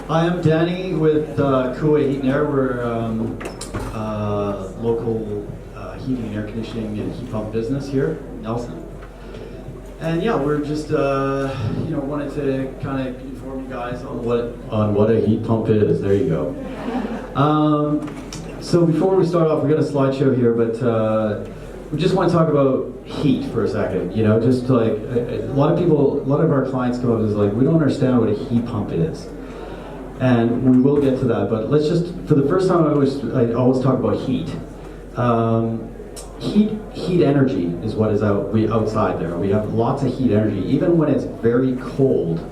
Hi, I'm Danny with Kootenays Heat and Air. We're local heating and air conditioning and heat pump business here in Nelson. And yeah, we're just wanted to kind of inform you guys on what a heat pump is. There you go. So before we start off, we got a slideshow here, but we just want to talk about heat for a second. You know, just like a lot of our clients come up and is like, we don't understand what a heat pump is. And we will get to that, but let's just, for the first time, I always talk about heat. Heat energy is what is outside there. We have lots of heat energy. Even when it's very cold,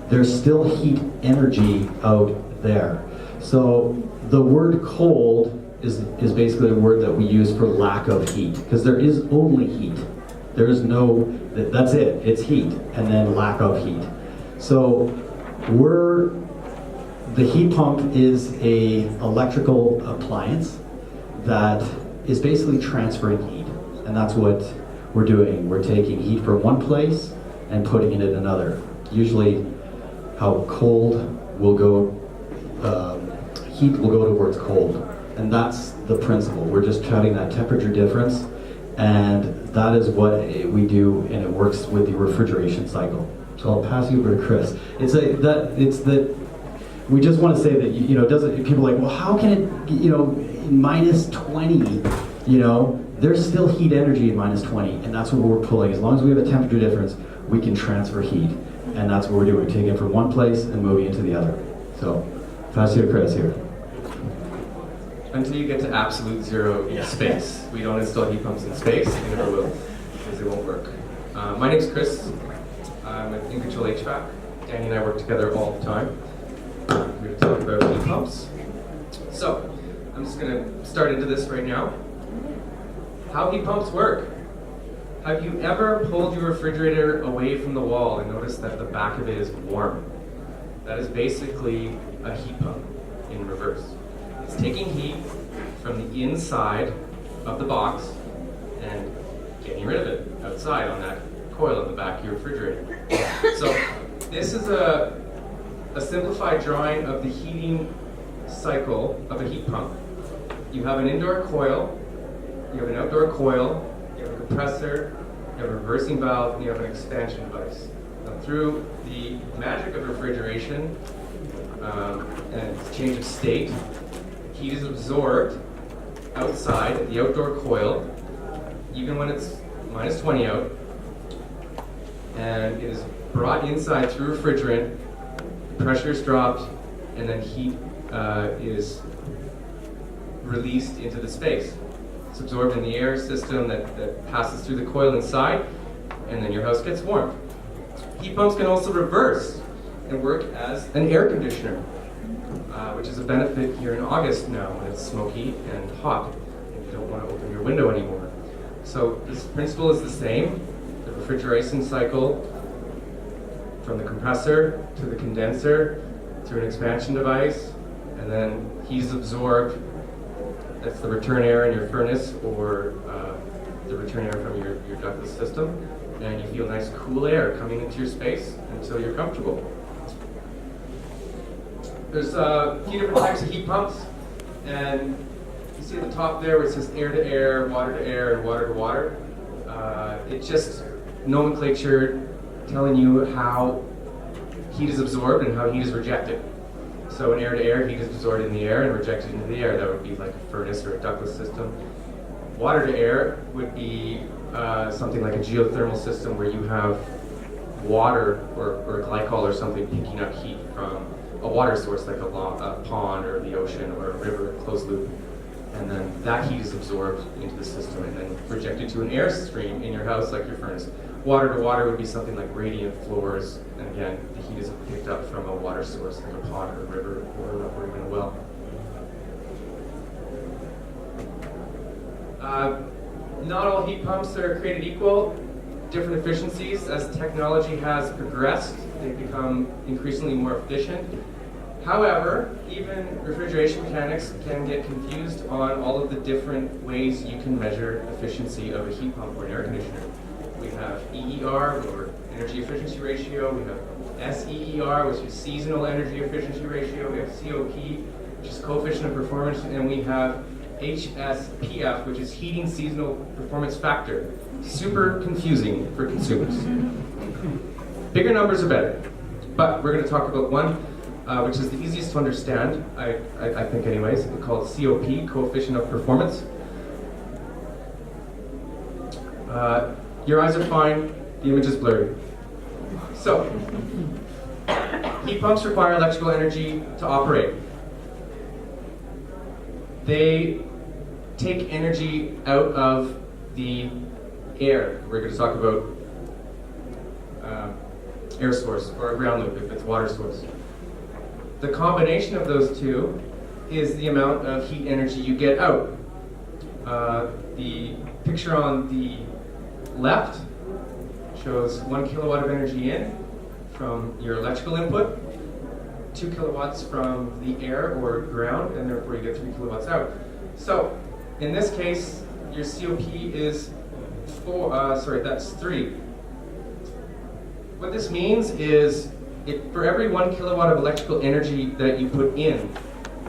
there's still heat energy out there. So the word cold is basically a word that we use for lack of heat, because there is only heat. There is no, that's it, it's heat, and then lack of heat. So the heat pump is a electrical appliance that is basically transferring heat, and that's what we're doing. We're taking heat from one place and putting it in another. Usually how cold will go, heat will go to where it's cold, and that's the principle. We're just having that temperature difference, and that is what we do, and it works with the refrigeration cycle. So I'll pass you over to Chris. We just want to say that, people are like, well, how can it, minus 20, there's still heat energy at minus 20, and that's what we're pulling. As long as we have a temperature difference, we can transfer heat, and that's what we're doing. We're taking it from one place and moving it to the other. So, pass you to Chris here. Until you get to absolute zero in space. We don't install heat pumps in space, we never will, because they won't work. My name's Chris. I'm with Untitled HVAC. Danny and I work together all the time. We're going to talk about heat pumps. So, I'm just going to start into this right now. How heat pumps work. Have you ever pulled your refrigerator away from the wall and noticed that the back of it is warm? That is basically a heat pump in reverse. It's taking heat from the inside of the box and getting rid of it outside on that coil in the back of your refrigerator. So this is a simplified drawing of the heating cycle of a heat pump. You have an indoor coil, you have an outdoor coil, you have a compressor, you have a reversing valve, and you have an expansion device. Now, through the magic of refrigeration and change of state, heat is absorbed outside at the outdoor coil, even when it's minus 20 out, and it is brought inside through refrigerant, pressure is dropped, and then heat is released into the space. It's absorbed in the air system that passes through the coil inside, and then your house gets warm. Heat pumps can also reverse and work as an air conditioner, which is a benefit here in August now when it's smoky and hot and you don't want to open your window anymore. So this principle is the same. The refrigeration cycle from the compressor to the condenser through an expansion device, and then heat is absorbed. That's the return air in your furnace or the return air from your ductless system, and you feel nice cool air coming into your space until you're comfortable. There's a few different types of heat pumps, and you see at the top there where it says air to air, water to air, and water to water. It's just nomenclature telling you how heat is absorbed and how heat is rejected. So in air to air, heat is absorbed in the air and rejected into the air. That would be like a furnace or a ductless system. Water to air would be something like a geothermal system where you have water or glycol or something picking up heat from a water source like a pond or the ocean or a river, closed loop. And then that heat is absorbed into the system and then rejected to an air stream in your house like your furnace. Water to water would be something like radiant floors, and again, the heat is picked up from a water source like a pond or a river or even a well. Not all heat pumps are created equal. Different efficiencies. As technology has progressed, they've become increasingly more efficient. However, even refrigeration mechanics can get confused on all of the different ways you can measure efficiency of a heat pump or an air conditioner. We have EER, or energy efficiency ratio. We have SEER, which is seasonal energy efficiency ratio. We have COP, which is coefficient of performance, and we have HSPF, which is heating seasonal performance factor. Super confusing for consumers. Bigger numbers are better, but we're going to talk about one, which is the easiest to understand, I think anyways, called COP, coefficient of performance. Your eyes are fine, the image is blurry. So, heat pumps require electrical energy to operate. They take energy out of the air. We're going to talk about air source or a ground loop if it's water source. The combination of those two is the amount of heat energy you get out. The picture on the left shows 1 kilowatt of energy in from your electrical input, 2 kilowatts from the air or ground, and therefore you get 3 kilowatts out. So, in this case, your COP is that's 3. What this means is, for every 1 kilowatt of electrical energy that you put in,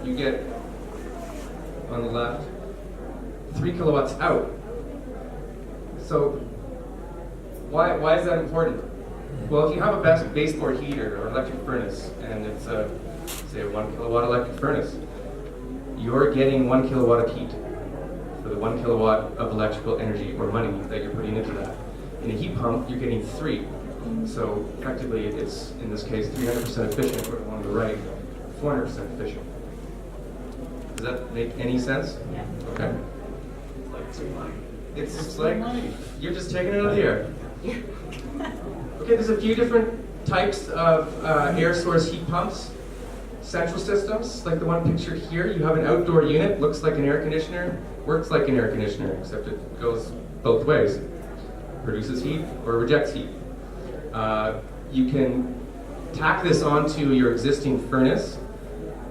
you get, on the left, 3 kilowatts out. So, why is that important? Well, if you have a baseboard heater or electric furnace, and it's say a 1 kilowatt electric furnace, you're getting 1 kilowatt of heat for the 1 kilowatt of electrical energy or money that you're putting into that. In a heat pump, you're getting 3. So effectively, it's, in this case, 300% efficient, or on the right, 400% efficient. Does that make any sense? Yeah. Okay. It's like free money. It's just like, you're just taking it out of the air. Okay, there's a few different types of air source heat pumps. Central systems, like the one pictured here, you have an outdoor unit, looks like an air conditioner, works like an air conditioner, except it goes both ways. Produces heat or rejects heat. You can tack this onto your existing furnace,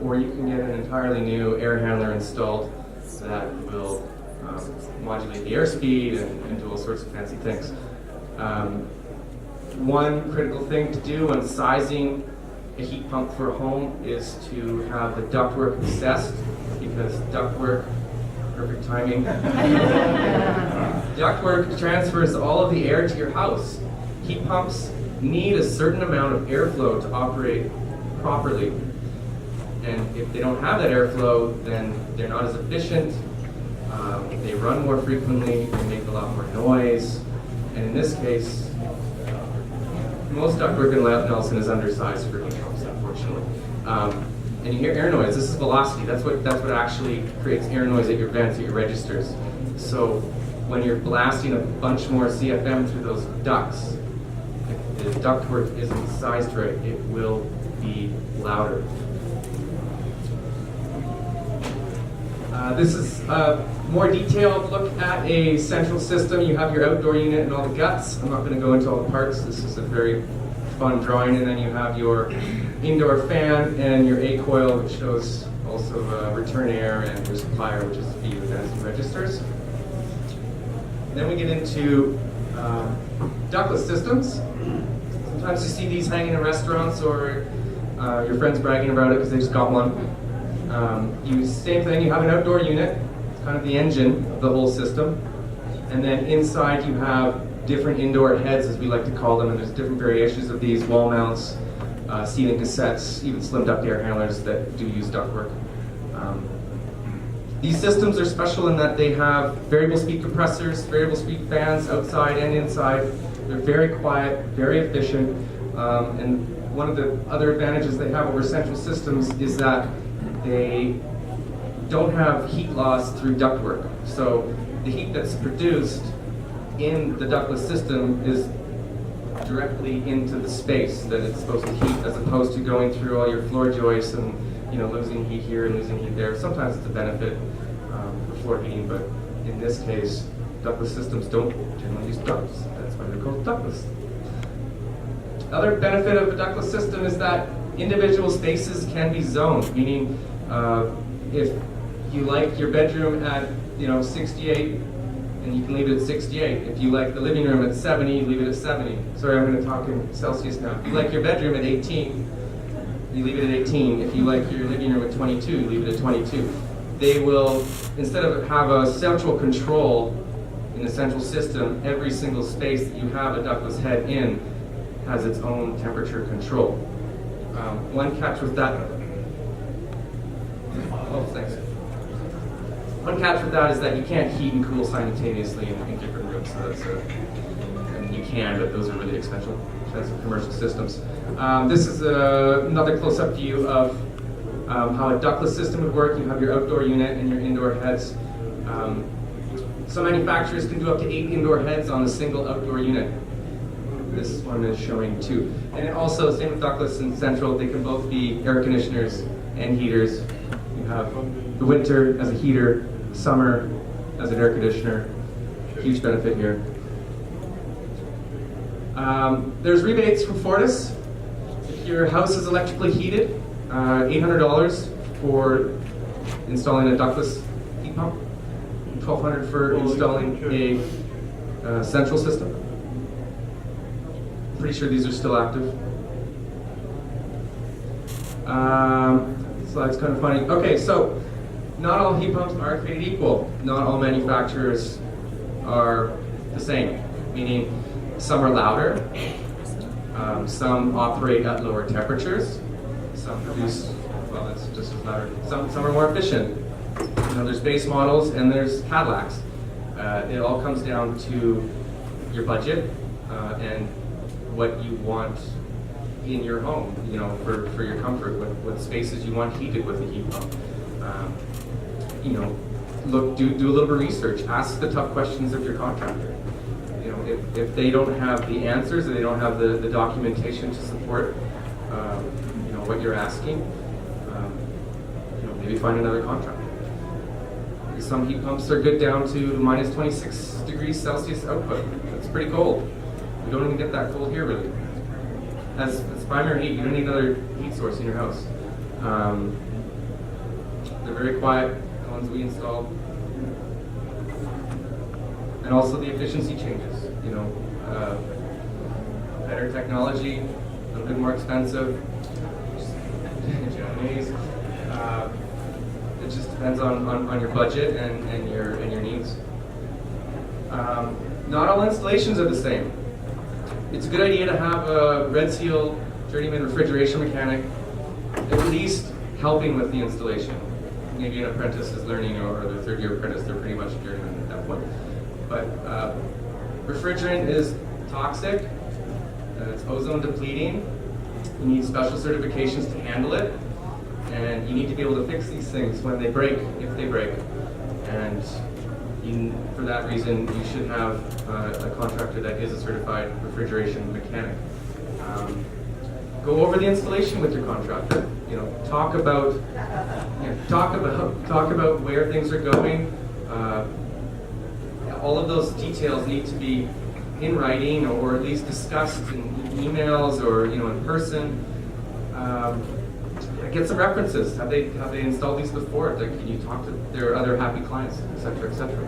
or you can get an entirely new air handler installed that will modulate the airspeed and do all sorts of fancy things. One critical thing to do when sizing a heat pump for a home is to have the ductwork assessed, because ductwork, perfect timing, ductwork transfers all of the air to your house. Heat pumps need a certain amount of airflow to operate properly. And if they don't have that airflow, then they're not as efficient, they run more frequently, they make a lot more noise, and in this case, most ductwork in Nelson is undersized for heat pumps, unfortunately. And you hear air noise. This is velocity. That's what actually creates air noise at your vents, at your registers. So when you're blasting a bunch more CFM through those ducts, if the ductwork isn't sized right, it will be louder. This is a more detailed look at a central system. You have your outdoor unit and all the guts. I'm not going to go into all the parts. This is a very fun drawing. And then you have your indoor fan and your A coil, which shows also return air, and your supplier, which is to feed the vents and registers. Then we get into ductless systems. Sometimes you see these hanging in restaurants, or your friends bragging about it because they just got one. Same thing, you have an outdoor unit, it's kind of the engine of the whole system, and then inside you have different indoor heads, as we like to call them, and there's different variations of these: wall mounts, ceiling cassettes, even slim duct air handlers that do use ductwork. These systems are special in that they have variable speed compressors, variable speed fans outside and inside. They're very quiet, very efficient, and one of the other advantages they have over central systems is that they don't have heat loss through ductwork. So the heat that's produced in the ductless system is directly into the space that it's supposed to heat, as opposed to going through all your floor joists and losing heat here and losing heat there. Sometimes it's a benefit for floor heating, but in this case, ductless systems don't generally use ducts. That's why they're called ductless. Other benefit of a ductless system is that individual spaces can be zoned, meaning if you like your bedroom at 68 and you can leave it at 68. If you like the living room at 70, leave it at 70. Sorry, I'm going to talk in Celsius now. If you like your bedroom at 18, you leave it at 18. If you like your living room at 22, leave it at 22. They will, instead of have a central control in the central system, every single space that you have a ductless head in has its own temperature control. One catch with that. Oh, thanks. One catch with that is that you can't heat and cool simultaneously in different rooms. So that's and you can, but those are really expensive commercial systems. This is another close-up view of how a ductless system would work. You have your outdoor unit and your indoor heads. Some manufacturers can do up to 8 indoor heads on a single outdoor unit. This one is showing 2. And also, same with ductless and central, they can both be air conditioners and heaters. You have the winter as a heater, summer as an air conditioner. Huge benefit here. There's rebates from Fortis. If your house is electrically heated, $800 for installing a ductless heat pump, $1,200 for installing a central system. Pretty sure these are still active. Slide's kind of funny. Okay, so not all heat pumps are created equal. Not all manufacturers are the same, meaning some are louder, some operate at lower temperatures, some produce, well, that's just as louder. Some are more efficient. You know, there's base models and there's Cadillacs. It all comes down to your budget and what you want in your home, you know, for your comfort, what spaces you want heated with a heat pump. You know, do a little bit of research, ask the tough questions of your contractor. You know, if they don't have the answers, or they don't have the documentation to support, you know, what you're asking, you know, maybe find another contractor. Some heat pumps are good down to minus 26 degrees Celsius output. That's pretty cold. We don't even get that cold here, really. As primary heat, you don't need another heat source in your house. They're very quiet, the ones we installed. And also the efficiency changes. You know, better technology, a little bit more expensive. Japanese. It just depends on your budget and your needs. Not all installations are the same. It's a good idea to have a Red Seal journeyman refrigeration mechanic at least helping with the installation. Maybe an apprentice is learning, or the third-year apprentice, they're pretty much a journeyman at that point. But refrigerant is toxic, it's ozone depleting. You need special certifications to handle it, and you need to be able to fix these things when they break, if they break. And for that reason, you should have a contractor that is a certified refrigeration mechanic. Go over the installation with your contractor. You know, talk about where things are going. All of those details need to be in writing, or at least discussed in emails, or in person. Get some references. Have they installed these before? Can you talk to their other happy clients, etc., etc.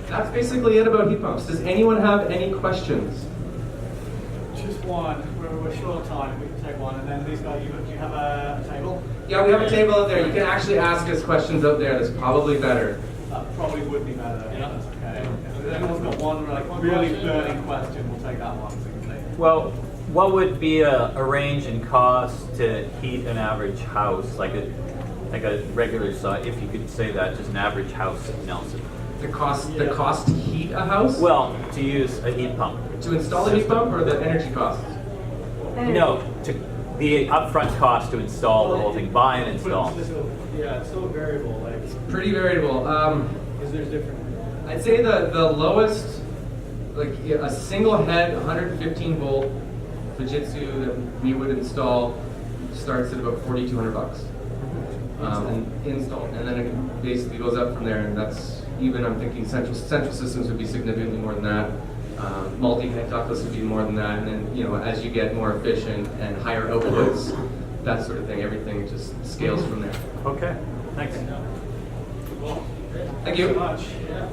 That's basically it about heat pumps. Does anyone have any questions? Just one. We're short of time. We can take one, and then these guys. Do you have a table? Yeah, we have a table out there. You can actually ask us questions out there. That's probably better. That probably would be better. Yeah, that's okay. If anyone's got one really burning question, we'll take that one. So you can take. Well, what would be a range in cost to heat an average house, like a regular size, if you could say that, just an average house in Nelson? The cost to heat a house? Well, to use a heat pump. To install a heat pump, or the energy cost? No, to the upfront cost to install the whole thing, buy and install. Yeah, it's so variable. Like, It's pretty variable. because there's different. I'd say the lowest, like a single head 115 volt Fujitsu that we would install starts at about $4,200 and installed, and then it basically goes up from there. And that's even, I'm thinking central systems would be significantly more than that. Multi-head ductless would be more than that, and then as you get more efficient and higher outputs, that sort of thing, everything just scales from there. Okay, thanks. Well, Thank you. so much. Yeah.